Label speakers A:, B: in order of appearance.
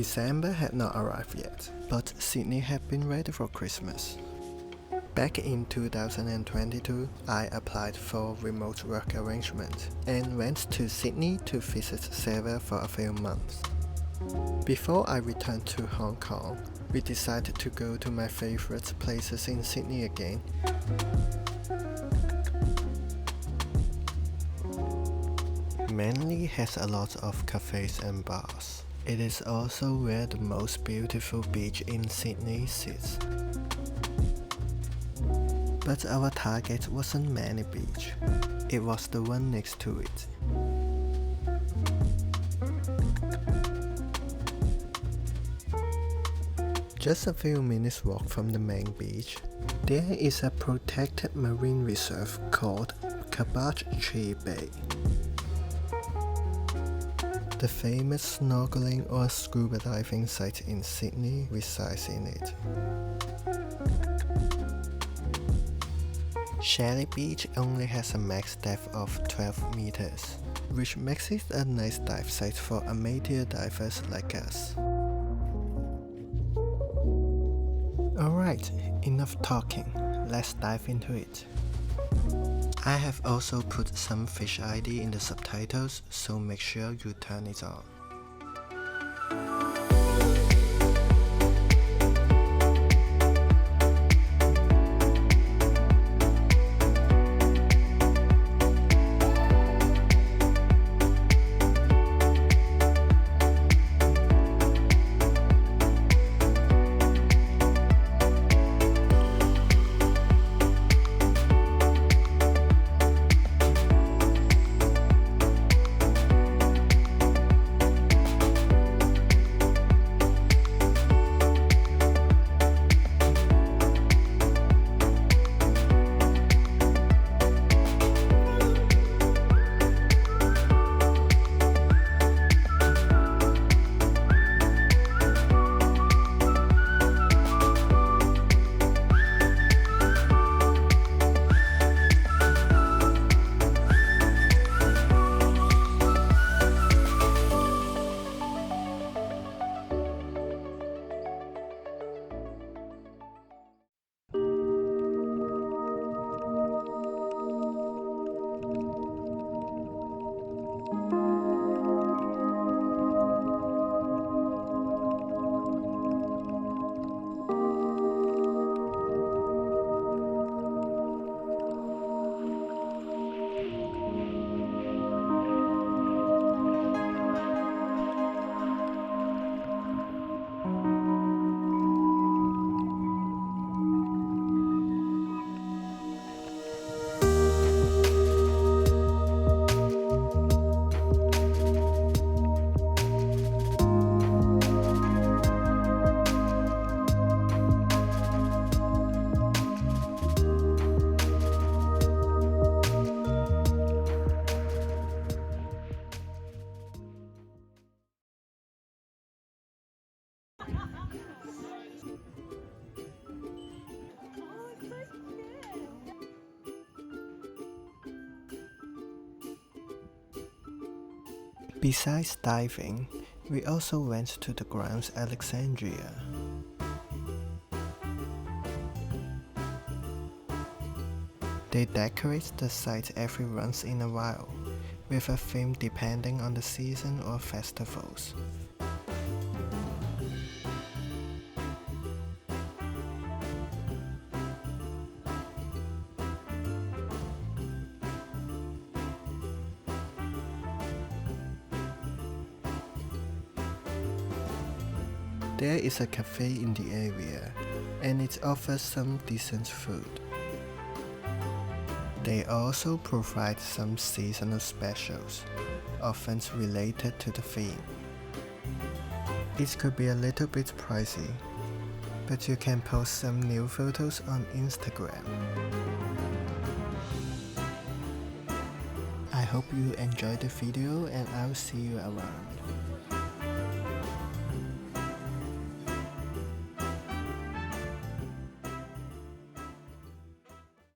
A: December had not arrived yet, but Sydney had been ready for Christmas. Back in 2022, I applied for remote work arrangement and went to Sydney to visit Sarah for a few months. Before I returned to Hong Kong, we decided to go to my favorite places in Sydney again. Manly has a lot of cafes and bars. It is also where the most beautiful beach in Sydney sits. But our target wasn't Manly Beach, it was the one next to it. Just a few minutes walk from the main beach, there is a protected marine reserve called Cabbage Tree Bay. The famous snorkeling or scuba diving site in Sydney resides in it. Shelly Beach only has a max depth of 12 meters, which makes it a nice dive site for amateur divers like us. Alright, enough talking, let's dive into it. I have also put some fish ID in the subtitles, so make sure you turn it on. Besides diving, we also went to the Grounds of Alexandria. They decorate the site every once in a while, with a theme depending on the season or festivals. There is a cafe in the area, and it offers some decent food. They also provide some seasonal specials, often related to the theme. It could be a little bit pricey, but you can post some new photos on Instagram. I hope you enjoyed the video and I'll see you around.